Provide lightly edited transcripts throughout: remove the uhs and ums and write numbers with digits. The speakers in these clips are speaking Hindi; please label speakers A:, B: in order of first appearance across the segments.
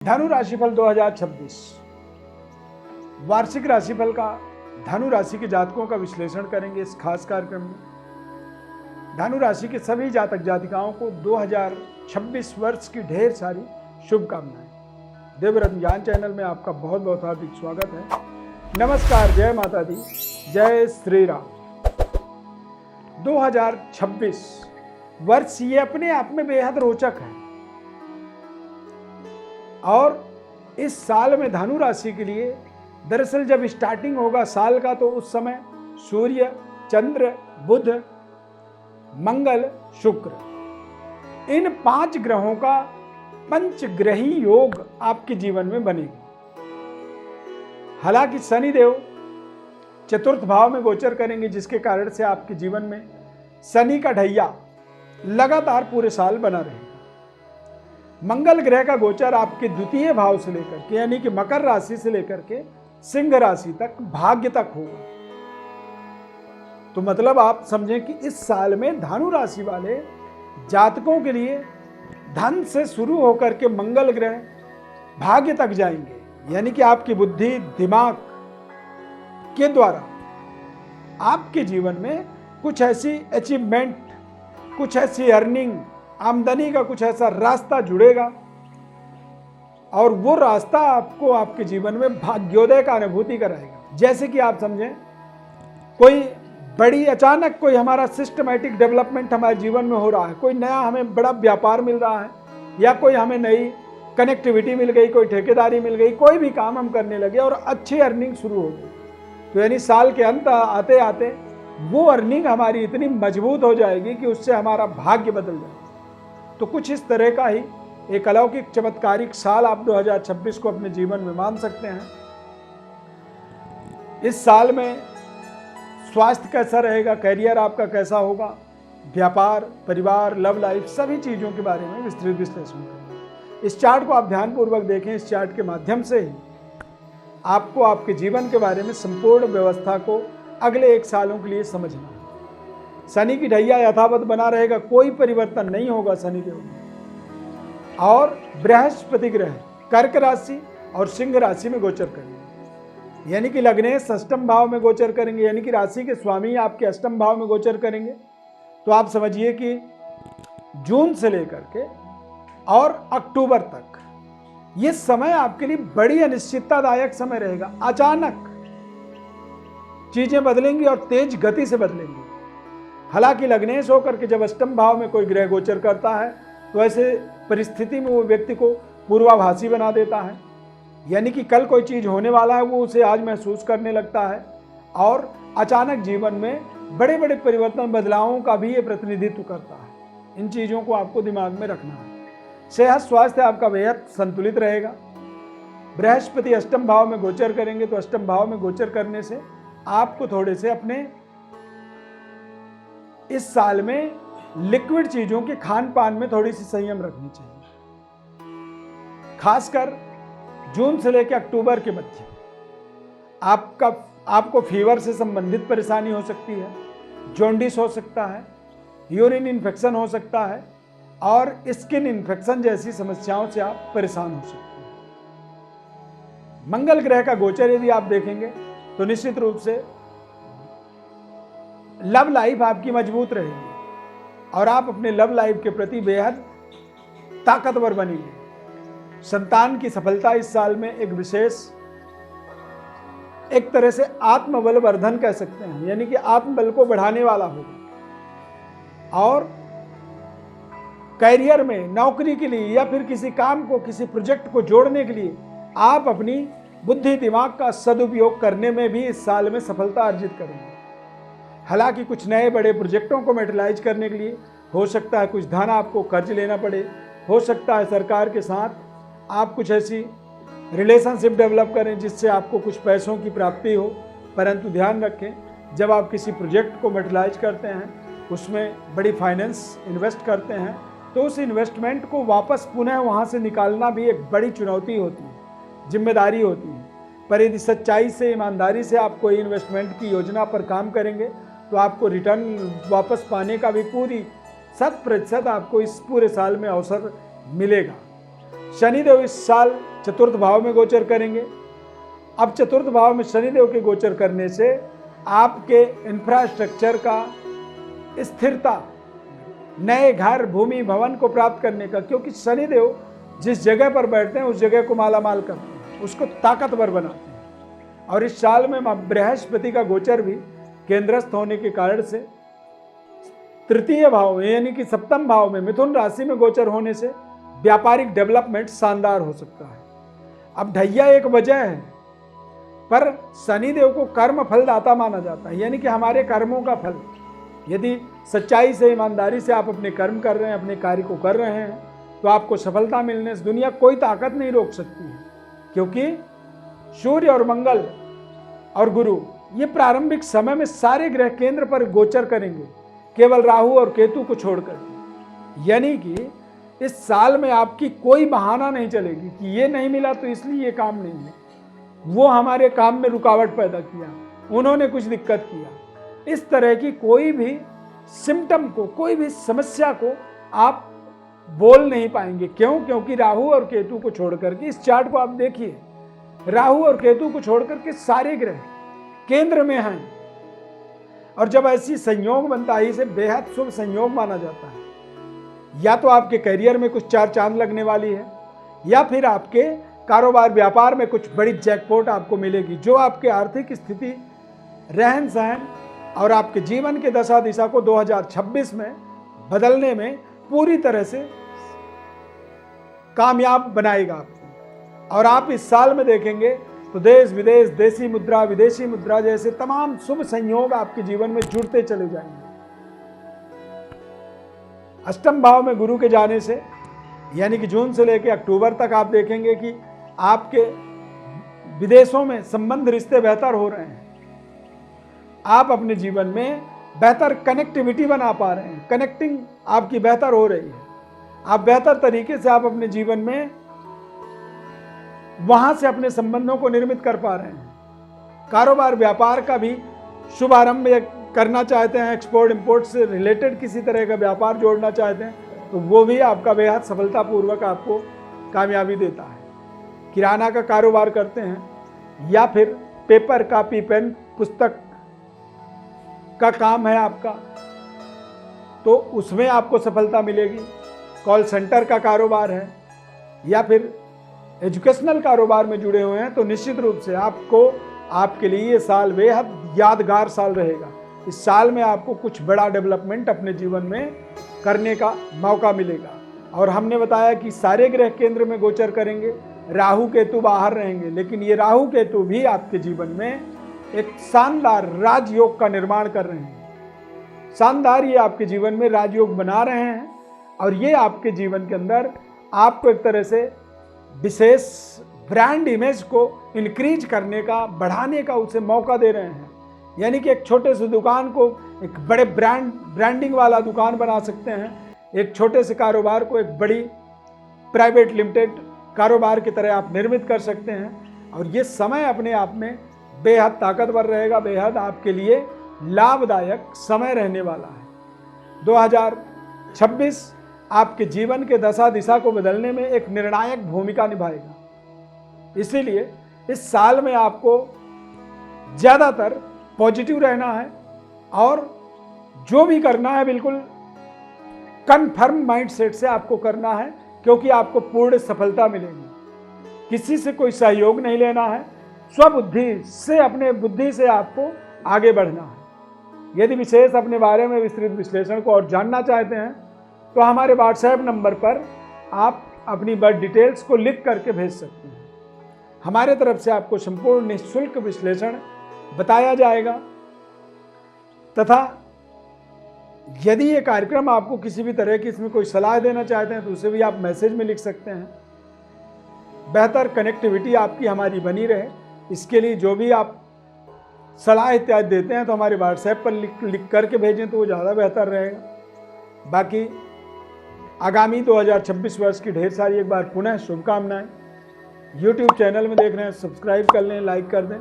A: धनु राशिफल 2026 वार्षिक राशिफल का धनु राशि के जातकों का विश्लेषण करेंगे इस खास कार्यक्रम में। धनु राशि के सभी जातक जातिकाओं को 2026 वर्ष की ढेर सारी शुभकामनाएं। देवरत्न ज्ञान चैनल में आपका बहुत बहुत हार्दिक स्वागत है। नमस्कार, जय माता दी, जय श्री राम। 2026 वर्ष ये अपने आप में बेहद रोचक है और इस साल में धनु राशि के लिए दरअसल जब स्टार्टिंग होगा साल का तो उस समय सूर्य, चंद्र, बुध, मंगल, शुक्र इन 5 ग्रहों का पंचग्रही योग आपके जीवन में बनेगा। हालांकि शनिदेव चतुर्थ भाव में गोचर करेंगे, जिसके कारण से आपके जीवन में शनि का ढैया लगातार पूरे साल बना रहेगा। मंगल ग्रह का गोचर आपके द्वितीय भाव से लेकर के यानी कि मकर राशि से लेकर के सिंह राशि तक, भाग्य तक होगा। तो मतलब आप समझें कि इस साल में धनु राशि वाले जातकों के लिए धन से शुरू होकर के मंगल ग्रह भाग्य तक जाएंगे, यानी कि आपकी बुद्धि, दिमाग के द्वारा आपके जीवन में कुछ ऐसी अचीवमेंट, कुछ ऐसी अर्निंग, आमदनी का कुछ ऐसा रास्ता जुड़ेगा और वो रास्ता आपको आपके जीवन में भाग्योदय का अनुभूति कराएगा। जैसे कि आप समझें कोई बड़ी अचानक कोई हमारा सिस्टमैटिक डेवलपमेंट हमारे जीवन में हो रहा है, कोई नया हमें बड़ा व्यापार मिल रहा है या कोई हमें नई कनेक्टिविटी मिल गई, कोई ठेकेदारी मिल गई, कोई भी काम हम करने लगे और अच्छी अर्निंग शुरू हो गई। तो यानी साल के अंत आते आते वो अर्निंग हमारी इतनी मजबूत हो जाएगी कि उससे हमारा भाग्य बदल जाएगा। तो कुछ इस तरह का ही एक अलौकिक चमत्कारिक साल आप 2026 को अपने जीवन में मान सकते हैं। इस साल में स्वास्थ्य कैसा रहेगा, करियर आपका कैसा होगा, व्यापार, परिवार, लव लाइफ, सभी चीज़ों के बारे में विस्तृत विश्लेषण करेंगे। इस चार्ट को आप ध्यानपूर्वक देखें। इस चार्ट के माध्यम से ही आपको आपके जीवन के बारे में संपूर्ण व्यवस्था को अगले 1 सालों के लिए समझना है। शनि की ढैया यथावत बना रहेगा, कोई परिवर्तन नहीं होगा शनि के ऊपर। और बृहस्पति ग्रह कर्क राशि और सिंह राशि में गोचर करेंगे, यानी कि लग्नेश अष्टम भाव में गोचर करेंगे, यानी कि राशि के स्वामी आपके अष्टम भाव में गोचर करेंगे। तो आप समझिए कि जून से लेकर के और अक्टूबर तक ये समय आपके लिए बड़ी अनिश्चिततादायक समय रहेगा। अचानक चीजें बदलेंगी और तेज गति से बदलेंगी। हालांकि लग्नेश होकर के जब अष्टम भाव में कोई ग्रह गोचर करता है तो ऐसे परिस्थिति में वो व्यक्ति को पूर्वाभासी बना देता है, यानी कि कल कोई चीज़ होने वाला है वो उसे आज महसूस करने लगता है और अचानक जीवन में बड़े बड़े परिवर्तन, बदलावों का भी ये प्रतिनिधित्व करता है। इन चीज़ों को आपको दिमाग में रखना है। सेहत स्वास्थ्य आपका बेहद संतुलित रहेगा। बृहस्पति अष्टम भाव में गोचर करेंगे तो अष्टम भाव में गोचर करने से आपको थोड़े से अपने इस साल में लिक्विड चीजों के खान पान में थोड़ी सी संयम रखनी चाहिए। खासकर जून से लेकर अक्टूबर के मध्य आपको फीवर से संबंधित परेशानी हो सकती है, जॉन्डिस हो सकता है, यूरिन इन्फेक्शन हो सकता है और स्किन इन्फेक्शन जैसी समस्याओं से आप परेशान हो सकते हैं। मंगल ग्रह का गोचर यदि आप देखेंगे तो निश्चित रूप से लव लाइफ आपकी मजबूत रहेगी और आप अपने लव लाइफ के प्रति बेहद ताकतवर बनेंगे। संतान की सफलता इस साल में एक विशेष, एक तरह से आत्मबल वर्धन कह सकते हैं, यानी कि आत्मबल को बढ़ाने वाला होगा। और कैरियर में, नौकरी के लिए या फिर किसी काम को, किसी प्रोजेक्ट को जोड़ने के लिए आप अपनी बुद्धि, दिमाग का सदुपयोग करने में भी इस साल में सफलता अर्जित करेंगे। हालांकि कुछ नए बड़े प्रोजेक्टों को मैटेरियलाइज करने के लिए हो सकता है कुछ धन आपको कर्ज लेना पड़े, हो सकता है सरकार के साथ आप कुछ ऐसी रिलेशनशिप डेवलप करें जिससे आपको कुछ पैसों की प्राप्ति हो। परंतु ध्यान रखें, जब आप किसी प्रोजेक्ट को मैटेरियलाइज करते हैं, उसमें बड़ी फाइनेंस इन्वेस्ट करते हैं, तो उस इन्वेस्टमेंट को वापस पुनः वहाँ से निकालना भी एक बड़ी चुनौती होती है, जिम्मेदारी होती है। पर यदि सच्चाई से, ईमानदारी से आप कोई इन्वेस्टमेंट की योजना पर काम करेंगे तो आपको रिटर्न वापस पाने का भी पूरी 100% आपको इस पूरे साल में अवसर मिलेगा। शनिदेव इस साल चतुर्थ भाव में गोचर करेंगे। अब चतुर्थ भाव में शनिदेव के गोचर करने से आपके इंफ्रास्ट्रक्चर का स्थिरता, नए घर, भूमि, भवन को प्राप्त करने का, क्योंकि शनिदेव जिस जगह पर बैठते हैं उस जगह को मालामाल करते हैं, उसको ताकतवर बनाते हैं। और इस साल में बृहस्पति का गोचर भी केंद्रस्थ होने के कारण से तृतीय भाव यानी कि सप्तम भाव में मिथुन राशि में गोचर होने से व्यापारिक डेवलपमेंट शानदार हो सकता है। अब ढैया एक वजह है, पर शनिदेव को कर्म फलदाता माना जाता है, यानी कि हमारे कर्मों का फल। यदि सच्चाई से, ईमानदारी से आप अपने कर्म कर रहे हैं, अपने कार्य को कर रहे हैं, तो आपको सफलता मिलने से दुनिया कोई ताकत नहीं रोक सकती है। क्योंकि सूर्य और मंगल और गुरु ये प्रारंभिक समय में सारे ग्रह केंद्र पर गोचर करेंगे, केवल राहु और केतु को छोड़कर। यानी कि इस साल में आपकी कोई बहाना नहीं चलेगी कि ये नहीं मिला तो इसलिए ये काम नहीं है, वो हमारे काम में रुकावट पैदा किया, उन्होंने कुछ दिक्कत किया। इस तरह की कोई भी सिम्टम को, कोई भी समस्या को आप बोल नहीं पाएंगे। क्यों? क्योंकि राहु और केतु को छोड़कर के, इस चार्ट को आप देखिए, राहु और केतु को छोड़कर के सारे ग्रह केंद्र में हैं। और जब ऐसी संयोग बनता है, इसे बेहद शुभ संयोग माना जाता है। या तो आपके करियर में कुछ चार चांद लगने वाली है, या फिर आपके कारोबार व्यापार में कुछ बड़ी जैकपॉट आपको मिलेगी, जो आपके आर्थिक स्थिति, रहन सहन और आपके जीवन के दशा दिशा को 2026 में बदलने में पूरी तरह से कामयाब बनाएगा आपको। और आप इस साल में देखेंगे तो देश विदेश, देसी मुद्रा, विदेशी मुद्रा जैसे तमाम शुभ संयोग आपके जीवन में जुड़ते चले जाएंगे। अष्टम भाव में गुरु के जाने से, यानी कि जून से लेकर अक्टूबर तक आप देखेंगे कि आपके विदेशों में संबंध, रिश्ते बेहतर हो रहे हैं। आप अपने जीवन में बेहतर कनेक्टिविटी बना पा रहे हैं, कनेक्टिंग आपकी बेहतर हो रही है। आप बेहतर तरीके से आप अपने जीवन में वहां से अपने संबंधों को निर्मित कर पा रहे हैं। कारोबार व्यापार का भी शुभारंभ करना चाहते हैं, एक्सपोर्ट इंपोर्ट से रिलेटेड किसी तरह का व्यापार जोड़ना चाहते हैं, तो वो भी आपका बेहद सफलतापूर्वक आपको कामयाबी देता है। किराना का कारोबार करते हैं, या फिर पेपर, कॉपी, पेन, पुस्तक का काम है आपका, तो उसमें आपको सफलता मिलेगी। कॉल सेंटर का कारोबार है, या फिर एजुकेशनल कारोबार में जुड़े हुए हैं, तो निश्चित रूप से आपको, आपके लिए ये साल बेहद यादगार साल रहेगा। इस साल में आपको कुछ बड़ा डेवलपमेंट अपने जीवन में करने का मौका मिलेगा। और हमने बताया कि सारे ग्रह केंद्र में गोचर करेंगे, राहु केतु बाहर रहेंगे, लेकिन ये राहु केतु भी आपके जीवन में एक शानदार राजयोग का निर्माण कर रहे हैं। शानदार ये आपके जीवन में राजयोग बना रहे हैं, और ये आपके जीवन के अंदर आपको एक तरह से विशेष ब्रांड इमेज को इंक्रीज करने का, बढ़ाने का उसे मौका दे रहे हैं। यानी कि एक छोटे से दुकान को एक बड़े ब्रांडिंग वाला दुकान बना सकते हैं, एक छोटे से कारोबार को एक बड़ी प्राइवेट लिमिटेड कारोबार की तरह आप निर्मित कर सकते हैं। और ये समय अपने आप में बेहद ताकतवर रहेगा, बेहद आपके लिए लाभदायक समय रहने वाला है। 2026 आपके जीवन के दशा दिशा को बदलने में एक निर्णायक भूमिका निभाएगा। इसीलिए इस साल में आपको ज़्यादातर पॉजिटिव रहना है, और जो भी करना है बिल्कुल कन्फर्म माइंडसेट से आपको करना है, क्योंकि आपको पूर्ण सफलता मिलेगी। किसी से कोई सहयोग नहीं लेना है, स्वबुद्धि से, अपने बुद्धि से आपको आगे बढ़ना है। यदि विशेष अपने बारे में विस्तृत विश्लेषण को और जानना चाहते हैं, तो हमारे व्हाट्सएप नंबर पर आप अपनी बर्थ डिटेल्स को लिख करके भेज सकते हैं। हमारे तरफ से आपको संपूर्ण निःशुल्क विश्लेषण बताया जाएगा। तथा यदि ये कार्यक्रम आपको किसी भी तरह की इसमें कोई सलाह देना चाहते हैं, तो उसे भी आप मैसेज में लिख सकते हैं। बेहतर कनेक्टिविटी आपकी हमारी बनी रहे, इसके लिए जो भी आप सलाह इत्यादि देते हैं, तो हमारे व्हाट्सएप पर लिख करके भेजें, तो वो ज़्यादा बेहतर रहेगा। बाकी आगामी 2026 वर्ष की ढेर सारी एक बार पुनः शुभकामनाएं। यूट्यूब चैनल में देख रहे हैं, सब्सक्राइब कर लें, लाइक कर दें।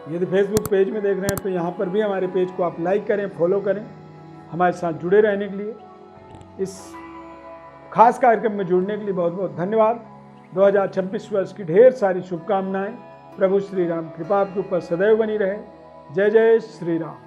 A: यदि फेसबुक पेज में देख रहे हैं, तो यहाँ पर भी हमारे पेज को आप लाइक करें, फॉलो करें। हमारे साथ जुड़े रहने के लिए, इस खास कार्यक्रम में जुड़ने के लिए बहुत बहुत धन्यवाद। 2026 वर्ष की ढेर सारी शुभकामनाएं। प्रभु श्री राम कृपा आपके ऊपर सदैव बनी रहे। जय जय श्री राम।